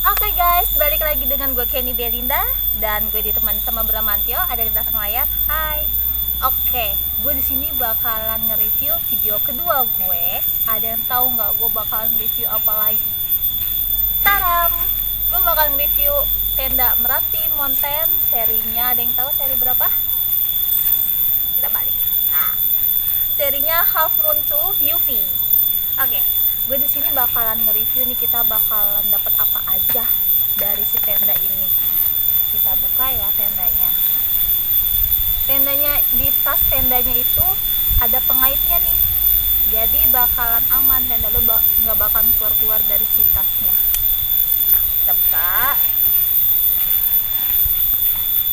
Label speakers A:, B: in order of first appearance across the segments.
A: Oke guys, balik lagi dengan gue Kenny Belinda dan gue ditemani sama Bramantio ada di belakang layar. Hai. Oke, gue di sini bakalan nge-review video kedua gue. Ada yang tahu nggak gue bakalan review apa lagi? Taram, gue bakalan review tenda Merapi Mountain serinya. Ada yang tahu seri berapa? Kita balik. Nah, serinya Half Moon 2 UV. Oke. Gue di sini bakalan nge-review nih, kita bakalan dapat apa aja dari si tenda ini. Kita buka ya tendanya. Tendanya, di tas tendanya itu ada pengaitnya nih. Jadi bakalan aman, tenda lo nggak bakalan keluar-keluar dari si tasnya. Kita buka.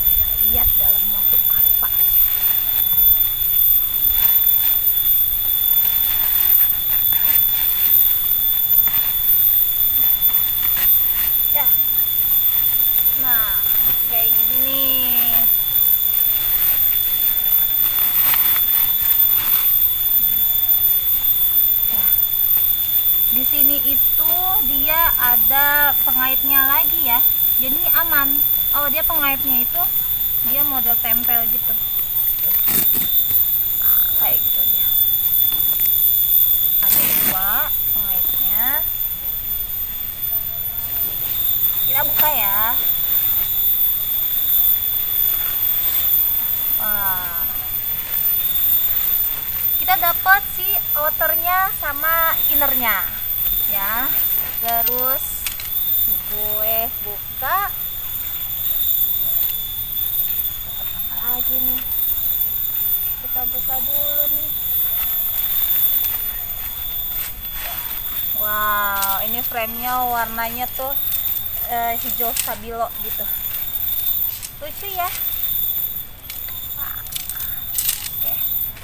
A: Kita lihat dalamnya tuh apa aja. Ya, nah kayak gini nih. Nah, di sini itu dia ada pengaitnya lagi ya, jadi ini aman. Oh, dia pengaitnya itu dia model tempel gitu. Nah, kayak gitu dia. Ada dua pengaitnya. Kita buka ya. Wah. Kita dapat si outernya sama innernya ya. Terus gue buka. Dapat apa lagi nih? Kita buka dulu nih. Wow, ini framenya warnanya tuh hijau stabilo gitu, lucu ya. Oke,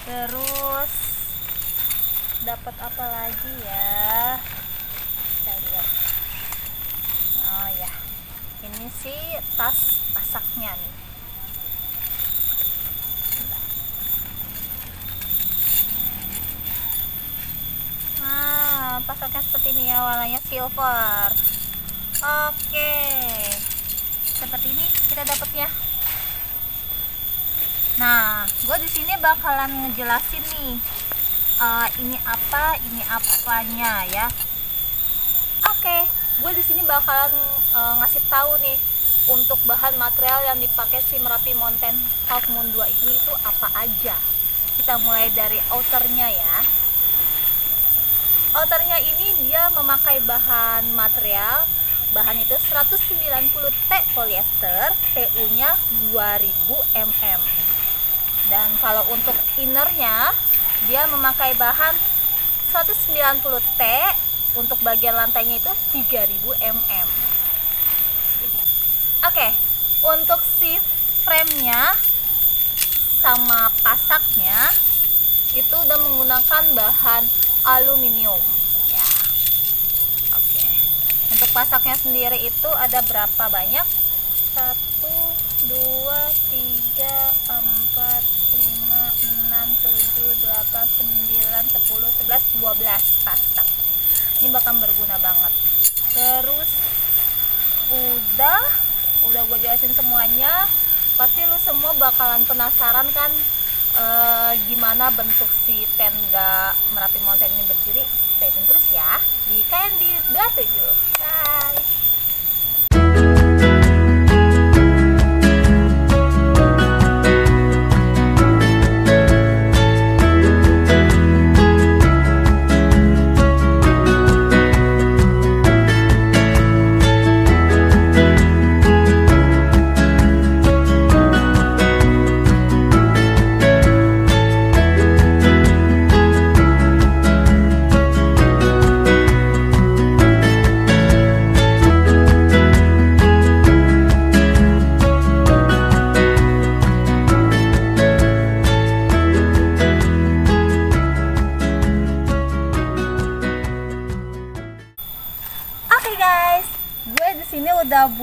A: terus dapat apa lagi ya, kita lihat. Oh ya, ini sih tas pasaknya nih. Nah, pasaknya seperti ini ya, warnanya silver. Oke, seperti ini kita dapatnya. Nah, gue di sini bakalan ngejelasin nih, ini apa, ini apanya ya. Oke, gue di sini bakalan ngasih tahu nih untuk bahan material yang dipakai si Merapi Mountain Half Moon 2 ini itu apa aja. Kita mulai dari outernya ya. Outernya ini dia memakai bahan material. Bahan itu 190 T polyester, TU-nya 2000 mm. Dan kalau untuk innernya, dia memakai bahan 190 T, untuk bagian lantainya itu 3000 mm. Oke, untuk si frame-nya sama pasaknya itu udah menggunakan bahan aluminium. Untuk pasaknya sendiri itu ada berapa banyak? 1, 2, 3, 4, 5, 6, 7, 8, 9, 10, 11, 12 pasak. Ini bakal berguna banget. Terus udah gue jelasin semuanya. Pasti lu semua bakalan penasaran kan gimana bentuk si tenda Merapi Mountain ini berdiri. Stay tune terus ya di KNB 27. Bye.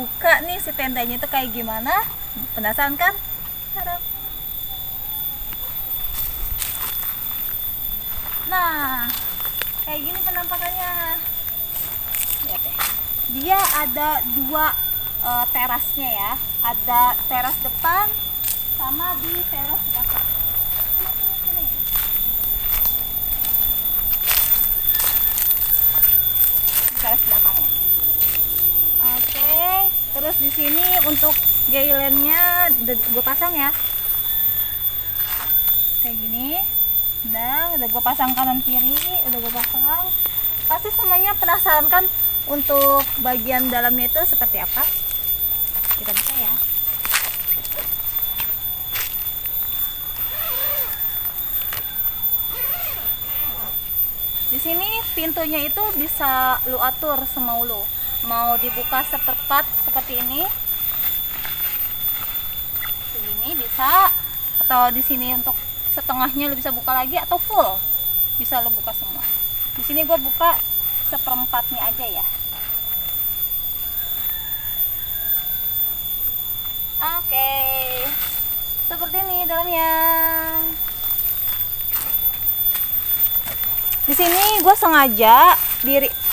A: buka nih si tendanya itu kayak gimana. Penasaran kan? Tadam. Nah, kayak gini penampakannya. Lihat deh. Dia ada dua terasnya ya. Ada teras depan sama di teras belakang. Sini. Teras belakangnya. Oke, terus di sini untuk gaylennya gue pasang ya. Kayak gini. Udah gue pasang kanan kiri, udah gue pasang. Pasti semuanya penasaran kan untuk bagian dalamnya itu seperti apa? Kita buka ya. Di sini pintunya itu bisa lu atur semau lu. Mau dibuka seperempat seperti ini, begini bisa, atau di sini untuk setengahnya lu bisa buka lagi, atau full bisa lu buka semua. Di sini gue buka seperempatnya aja ya. Oke, seperti ini dalamnya. Di sini gue sengaja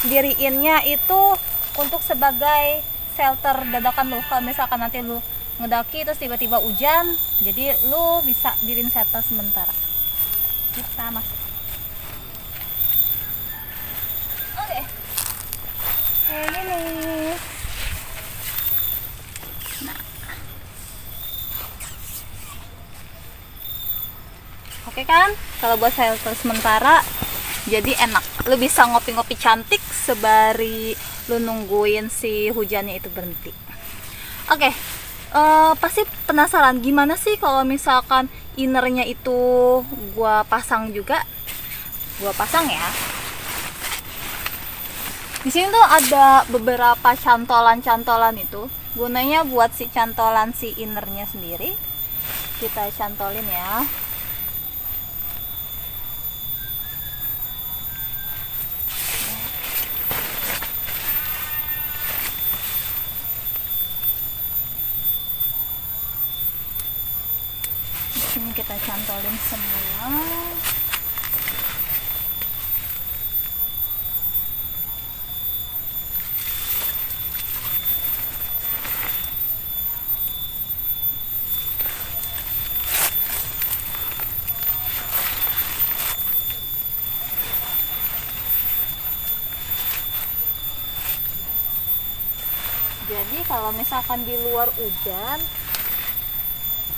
A: diriinnya itu untuk sebagai shelter dadakan lu. Kalau misalkan nanti lu ngedaki terus tiba-tiba hujan, jadi lu bisa diriin shelter sementara. Kita masuk. Oke, kayak gini. Nah, oke kan? Kalau buat shelter sementara, jadi enak. Lu bisa ngopi-ngopi cantik sebari lu nungguin si hujannya itu berhenti. Oke. Pasti penasaran gimana sih kalau misalkan innernya itu gua pasang juga. Gua pasang ya. Di sini tuh ada beberapa cantolan-cantolan itu. Gunanya buat si cantolan si innernya sendiri. Kita cantolin ya. Ini kita cantolin semua. Jadi kalau misalkan di luar hujan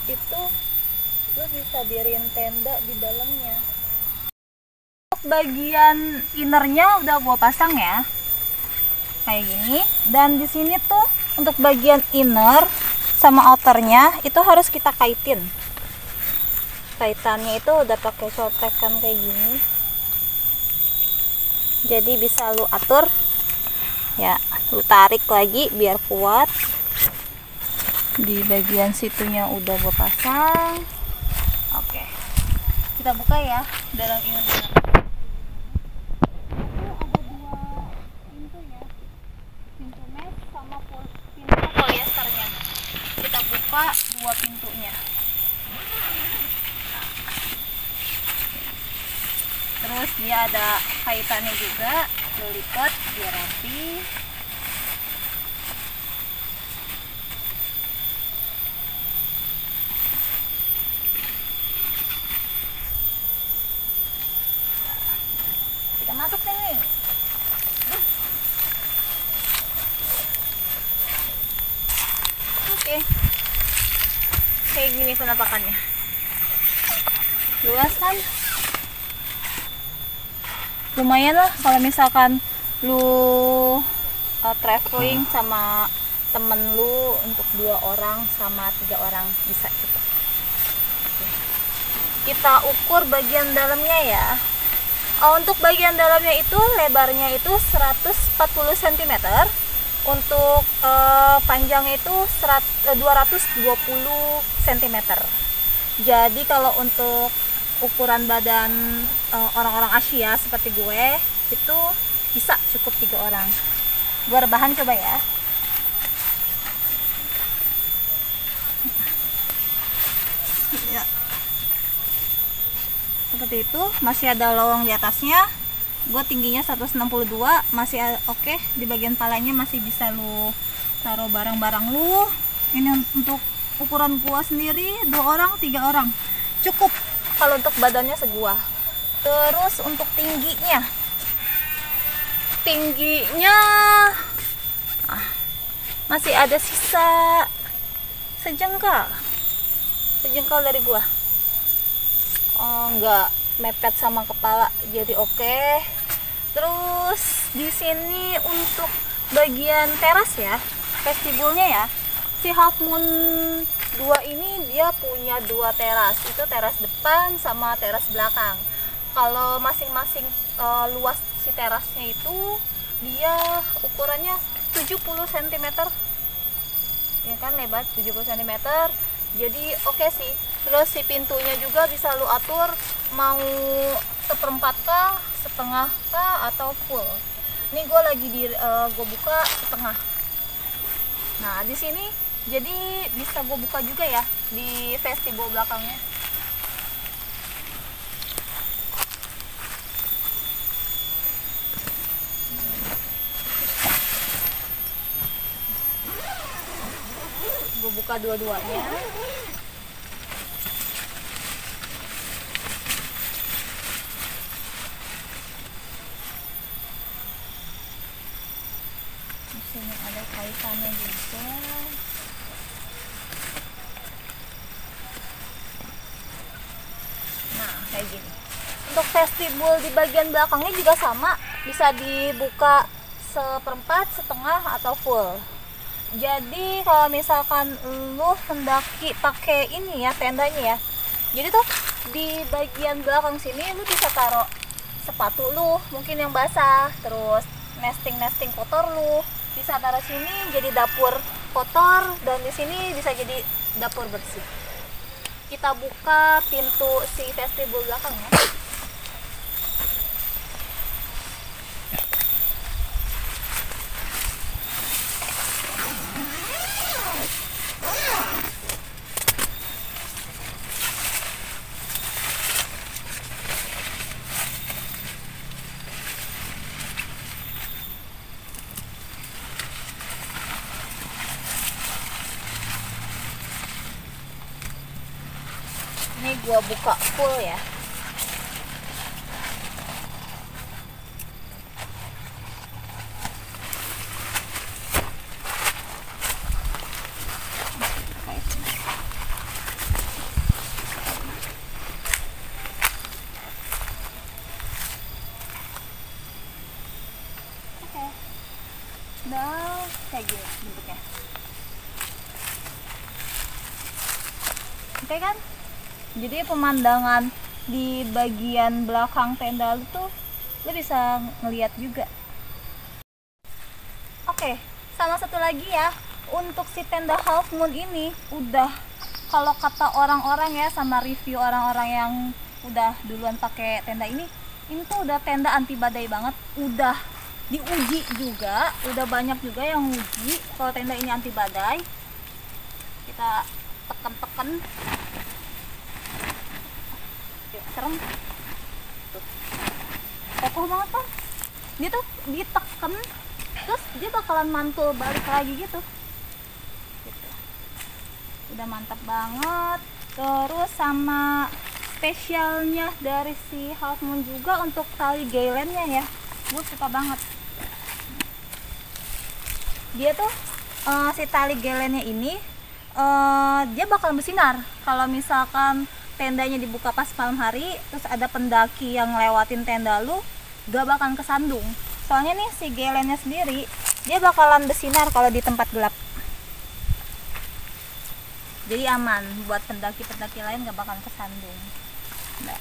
A: itu lu bisa diriin tenda di dalamnya. Untuk bagian innernya udah gua pasang ya, kayak gini. Dan di sini tuh untuk bagian inner sama outernya itu harus kita kaitin. Kaitannya itu udah pakai contekan kayak gini. Jadi bisa lu atur ya, lu tarik lagi biar kuat. Di bagian situnya udah gua pasang. Oke, kita buka ya dalam ini. Itu ada dua pintu ya, pintu mesh sama pintu polyesternya. Kita buka dua pintunya. Terus dia ada kaitannya juga, lu lipat biar rapi. Kita masuk sini. Oke. Kayak gini penampakannya. Luas kan? Lumayan lah kalau misalkan lu traveling sama temen lu untuk 2 orang sama 3 orang bisa cukup. Kita ukur bagian dalamnya ya. Untuk bagian dalamnya itu lebarnya itu 140 cm, untuk panjangnya itu 220 cm. Jadi kalau untuk ukuran badan orang-orang Asia seperti gue itu bisa cukup 3 orang. Gue rebahan coba ya. ya. Seperti itu, masih ada lowong di atasnya. Gue tingginya 162, masih oke. Di bagian palanya masih bisa lu taruh barang-barang lu. Ini untuk ukuran gua sendiri 2 orang 3 orang cukup kalau untuk badannya segua. Terus untuk tingginya masih ada sisa sejengkal dari gua. Oh, enggak mepet sama kepala, jadi oke. Terus di sini untuk bagian teras ya, vestibulnya ya, si Half Moon 2 ini dia punya 2 teras, itu teras depan sama teras belakang. Kalau masing-masing luas si terasnya itu dia ukurannya 70 cm ya kan, lebar 70 cm, jadi oke sih. Terus si pintunya juga bisa lu atur mau 1/4 kah, setengah kah, atau full. Ini gue lagi gue buka setengah. Nah di sini jadi bisa gue buka juga ya di vestibul belakangnya. Gue buka dua-duanya. Di sini ada kaitannya juga. Nah kayak gini. Untuk vestibul di bagian belakangnya juga sama, bisa dibuka 1/4, setengah, atau full. Jadi kalau misalkan lu mendaki pakai ini ya tendanya ya, jadi tuh di bagian belakang sini lu bisa taruh sepatu lu mungkin yang basah, terus nesting kotor lu bisa taruh sini jadi dapur kotor, dan di sini bisa jadi dapur bersih. Kita buka pintu si vestibul belakang ya. Ini gua buka full ya. Oke. Dan kayak gini bentuknya. Oke kan? Jadi pemandangan di bagian belakang tenda lu tuh lu bisa ngeliat juga. Oke, sama satu lagi ya, untuk si tenda Half Moon ini udah, kalau kata orang-orang ya sama review orang-orang yang udah duluan pakai tenda ini tuh udah tenda anti badai banget. Udah diuji juga, udah banyak juga yang uji kalau tenda ini anti badai. Kita tekan-tekan. Serem tuh, kokoh banget kan, dia tuh diteken terus dia bakalan mantul balik lagi gitu. Udah mantap banget. Terus sama spesialnya dari si Half Moon juga untuk tali gaylennya ya, gue suka banget. Dia tuh si tali gaylennya ini dia bakalan bersinar kalau misalkan tendanya dibuka pas malam hari, terus ada pendaki yang lewatin tenda lu, gak bakalan kesandung. Soalnya nih si gelennya sendiri dia bakalan bersinar kalau di tempat gelap. Jadi aman buat pendaki-pendaki lain, gak bakalan kesandung. Nah,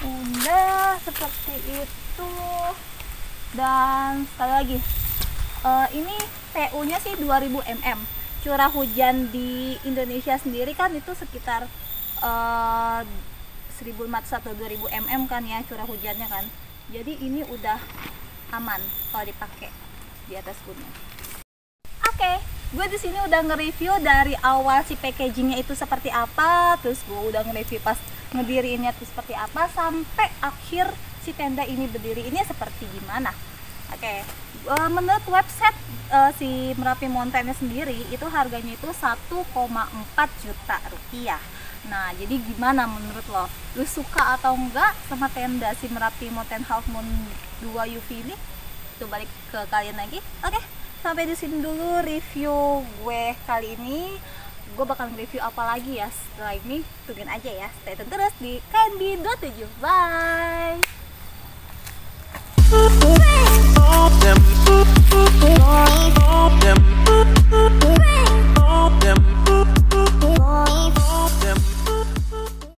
A: udah seperti itu. Dan sekali lagi, ini PU-nya sih 2000 mm. Curah hujan di Indonesia sendiri kan itu sekitar 1500 atau 2000 mm kan ya curah hujannya kan. Jadi ini udah aman kalau dipakai di atas gunung. Oke, gue di sini udah nge-review dari awal si packagingnya itu seperti apa, terus gue udah nge-review pas ngediriinnya itu seperti apa, sampai akhir si tenda ini berdiri ini seperti gimana. Oke, menurut website si Merapi Mountain sendiri itu harganya itu 1,4 juta rupiah. Nah, jadi gimana menurut lo? Lu suka atau enggak sama tenda si Merapi Mountain Half Moon 2 UV ini? Tuh balik ke kalian lagi. Oke, sampai di sini dulu review gue kali ini. Gue bakal review apa lagi ya setelah ini, tungguin aja ya. Stay tune terus di KNB27. Bye.